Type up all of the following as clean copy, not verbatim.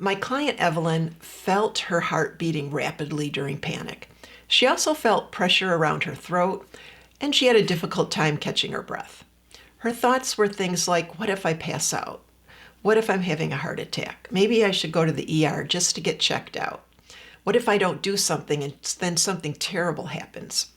My client Evelyn felt her heart beating rapidly during panic. She also felt pressure around her throat, and she had a difficult time catching her breath. Her thoughts were things like, what if I pass out? What if I'm having a heart attack? Maybe I should go to the ER just to get checked out. What if I don't do something and then something terrible happens?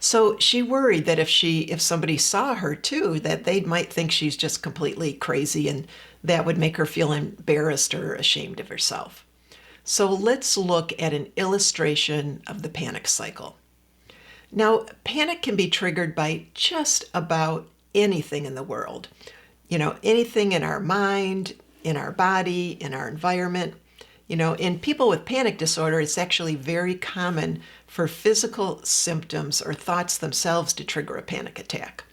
So she worried that if somebody saw her too, that they might think she's just completely crazy, and that would make her feel embarrassed or ashamed of herself. So let's look at an illustration of the panic cycle. Now, panic can be triggered by just about anything in the world. Anything in our mind, in our body, in our environment. In people with panic disorder, it's actually very common for physical symptoms or thoughts themselves to trigger a panic attack.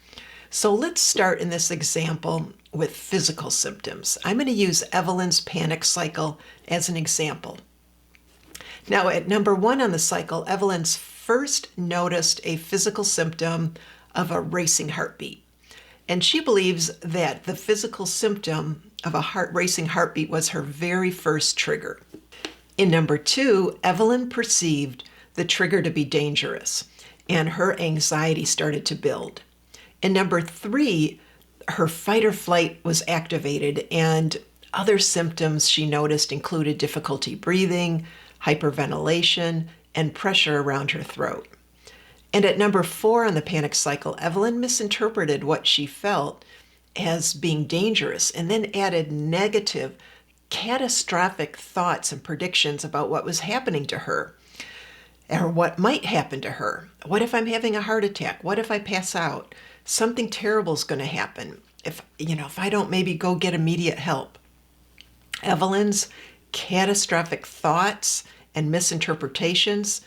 So let's start in this example with physical symptoms. I'm going to use Evelyn's panic cycle as an example. Now, at number 1 on the cycle, Evelyn's first noticed a physical symptom of a racing heartbeat. And she believes that the physical symptom of a racing heartbeat was her very first trigger. In number 2, Evelyn perceived the trigger to be dangerous, and her anxiety started to build. In number 3, her fight or flight was activated, and other symptoms she noticed included difficulty breathing, hyperventilation, and pressure around her throat. And at number 4 on the panic cycle, Evelyn misinterpreted what she felt as being dangerous and then added negative, catastrophic thoughts and predictions about what was happening to her or what might happen to her. What if I'm having a heart attack? What if I pass out? Something terrible is going to happen if I don't maybe go get immediate help. Evelyn's catastrophic thoughts and misinterpretations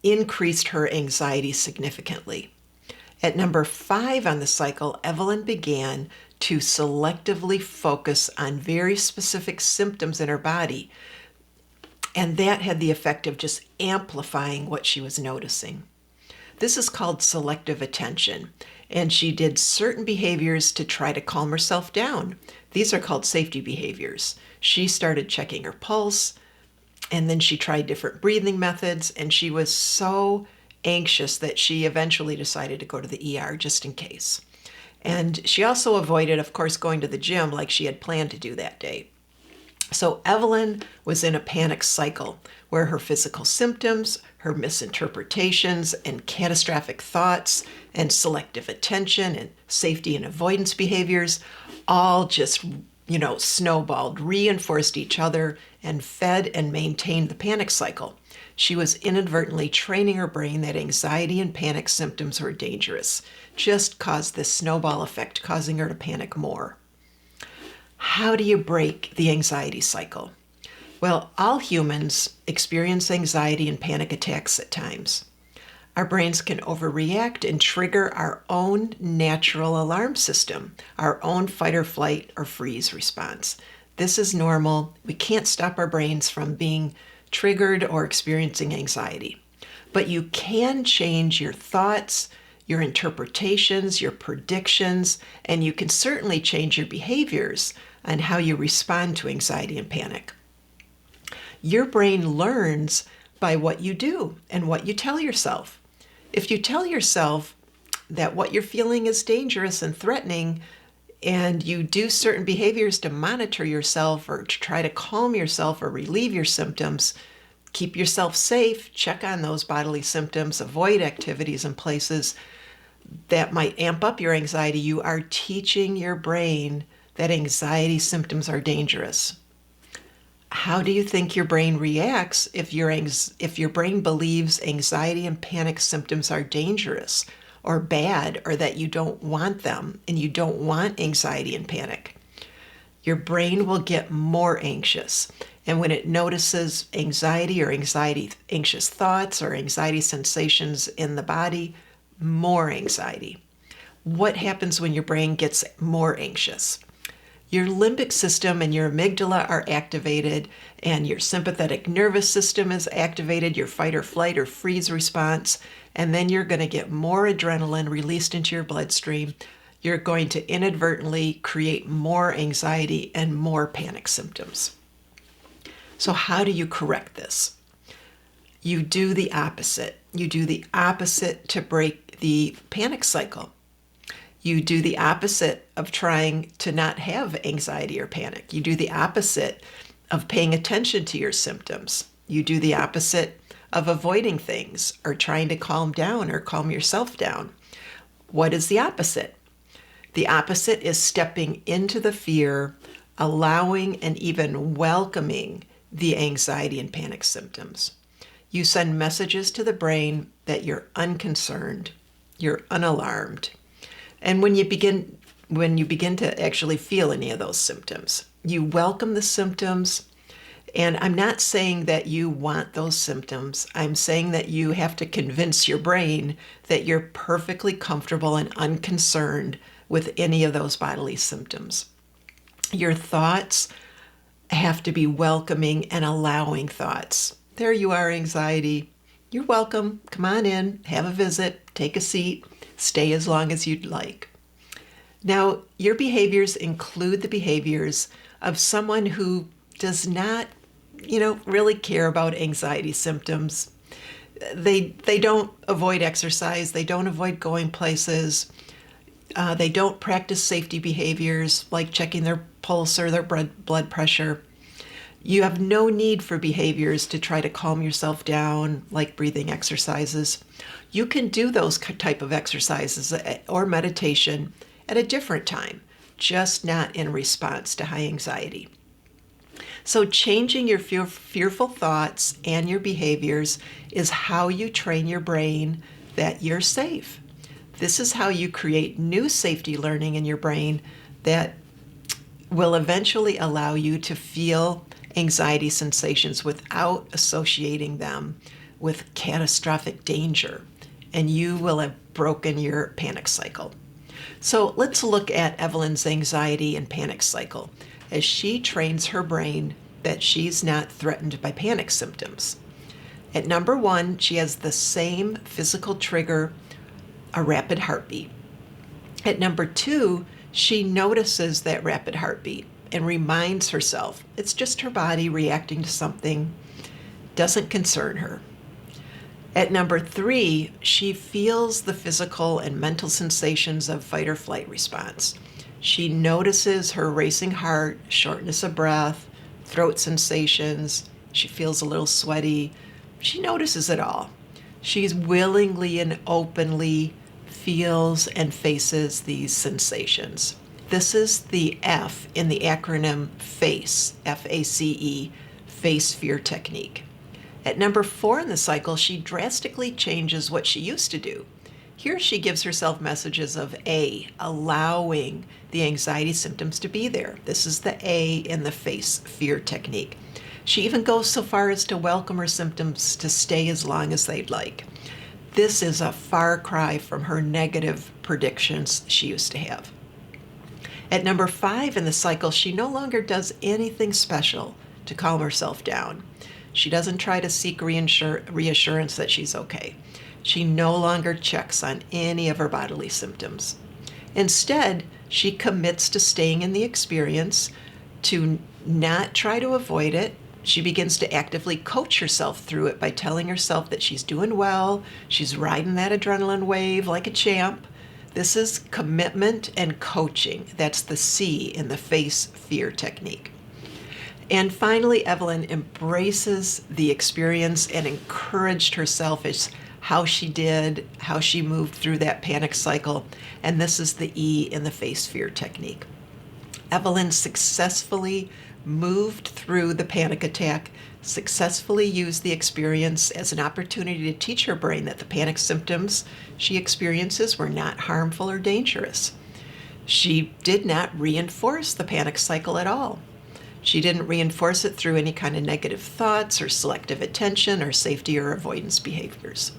increased her anxiety significantly. At number 5 on the cycle, Evelyn began to selectively focus on very specific symptoms in her body, and that had the effect of just amplifying what she was noticing. This is called selective attention, and she did certain behaviors to try to calm herself down. These are called safety behaviors. She started checking her pulse, and then she tried different breathing methods, and she was so anxious that she eventually decided to go to the ER just in case. And she also avoided, of course, going to the gym like she had planned to do that day. So Evelyn was in a panic cycle where her physical symptoms, her misinterpretations, and catastrophic thoughts, and selective attention, and safety and avoidance behaviors all just snowballed, reinforced each other, and fed and maintained the panic cycle. She was inadvertently training her brain that anxiety and panic symptoms were dangerous, just caused this snowball effect, causing her to panic more. How do you break the anxiety cycle? Well, all humans experience anxiety and panic attacks at times. Our brains can overreact and trigger our own natural alarm system, our own fight or flight or freeze response. This is normal. We can't stop our brains from being triggered or experiencing anxiety. But you can change your thoughts, your interpretations, your predictions, and you can certainly change your behaviors on how you respond to anxiety and panic. Your brain learns by what you do and what you tell yourself. If you tell yourself that what you're feeling is dangerous and threatening, and you do certain behaviors to monitor yourself or to try to calm yourself or relieve your symptoms, keep yourself safe, check on those bodily symptoms, avoid activities and places that might amp up your anxiety, you are teaching your brain that anxiety symptoms are dangerous. How do you think your brain reacts if your brain believes anxiety and panic symptoms are dangerous or bad, or that you don't want them and you don't want anxiety and panic? Your brain will get more anxious. And when it notices anxiety or anxious thoughts or anxiety sensations in the body, more anxiety. What happens when your brain gets more anxious? Your limbic system and your amygdala are activated, and your sympathetic nervous system is activated, your fight or flight or freeze response, and then you're going to get more adrenaline released into your bloodstream. You're going to inadvertently create more anxiety and more panic symptoms. So how do you correct this? You do the opposite. You do the opposite to break the panic cycle. You do the opposite of trying to not have anxiety or panic. You do the opposite of paying attention to your symptoms. You do the opposite of avoiding things or trying to calm down or calm yourself down. What is the opposite? The opposite is stepping into the fear, allowing and even welcoming the anxiety and panic symptoms. You send messages to the brain that you're unconcerned, you're unalarmed. And when you begin to actually feel any of those symptoms, you welcome the symptoms. And I'm not saying that you want those symptoms. I'm saying that you have to convince your brain that you're perfectly comfortable and unconcerned with any of those bodily symptoms. Your thoughts have to be welcoming and allowing thoughts. There you are, anxiety. You're welcome. Come on in, have a visit, take a seat, stay as long as you'd like. Now, your behaviors include the behaviors of someone who does not, really care about anxiety symptoms. They don't avoid exercise. They don't avoid going places. They don't practice safety behaviors like checking their pulse or their blood pressure. You have no need for behaviors to try to calm yourself down, like breathing exercises. You can do those type of exercises or meditation at a different time, just not in response to high anxiety. So changing your fearful thoughts and your behaviors is how you train your brain that you're safe. This is how you create new safety learning in your brain that will eventually allow you to feel anxiety sensations without associating them with catastrophic danger, and you will have broken your panic cycle. So let's look at Evelyn's anxiety and panic cycle as she trains her brain that she's not threatened by panic symptoms. At number 1, she has the same physical trigger, a rapid heartbeat. At number 2, she notices that rapid heartbeat and reminds herself it's just her body reacting to something, doesn't concern her. At number 3, she feels the physical and mental sensations of fight or flight response. She notices her racing heart, shortness of breath, throat sensations. She feels a little sweaty. She notices it all. She willingly and openly feels and faces these sensations. This is the F in the acronym FACE, F-A-C-E, face fear technique. At number 4 in the cycle, she drastically changes what she used to do. Here she gives herself messages of A, allowing the anxiety symptoms to be there. This is the A in the face fear technique. She even goes so far as to welcome her symptoms to stay as long as they'd like. This is a far cry from her negative predictions she used to have. At number 5 in the cycle, she no longer does anything special to calm herself down. She doesn't try to seek reassurance that she's okay. She no longer checks on any of her bodily symptoms. Instead, she commits to staying in the experience, to not try to avoid it. She begins to actively coach herself through it by telling herself that she's doing well, she's riding that adrenaline wave like a champ. This is commitment and coaching. That's the C in the face fear technique. And finally, Evelyn embraces the experience and encouraged herself as how she moved through that panic cycle. And this is the E in the face fear technique. Evelyn successfully moved through the panic attack, successfully used the experience as an opportunity to teach her brain that the panic symptoms she experiences were not harmful or dangerous. She did not reinforce the panic cycle at all. She didn't reinforce it through any kind of negative thoughts or selective attention or safety or avoidance behaviors.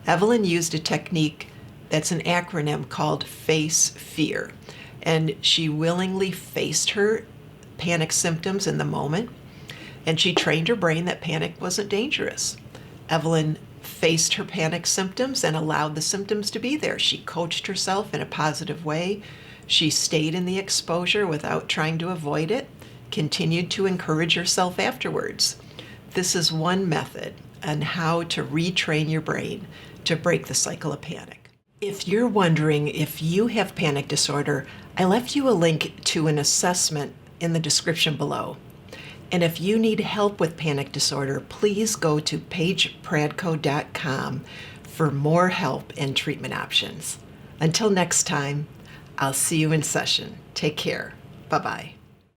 Evelyn used a technique that's an acronym called FACE FEAR, and she willingly faced her panic symptoms in the moment, and she trained her brain that panic wasn't dangerous. Evelyn faced her panic symptoms and allowed the symptoms to be there. She coached herself in a positive way. She stayed in the exposure without trying to avoid it, continued to encourage yourself afterwards. This is one method on how to retrain your brain to break the cycle of panic. If you're wondering if you have panic disorder, I left you a link to an assessment in the description below. And if you need help with panic disorder, please go to pagepradco.com for more help and treatment options. Until next time, I'll see you in session. Take care. Bye-bye.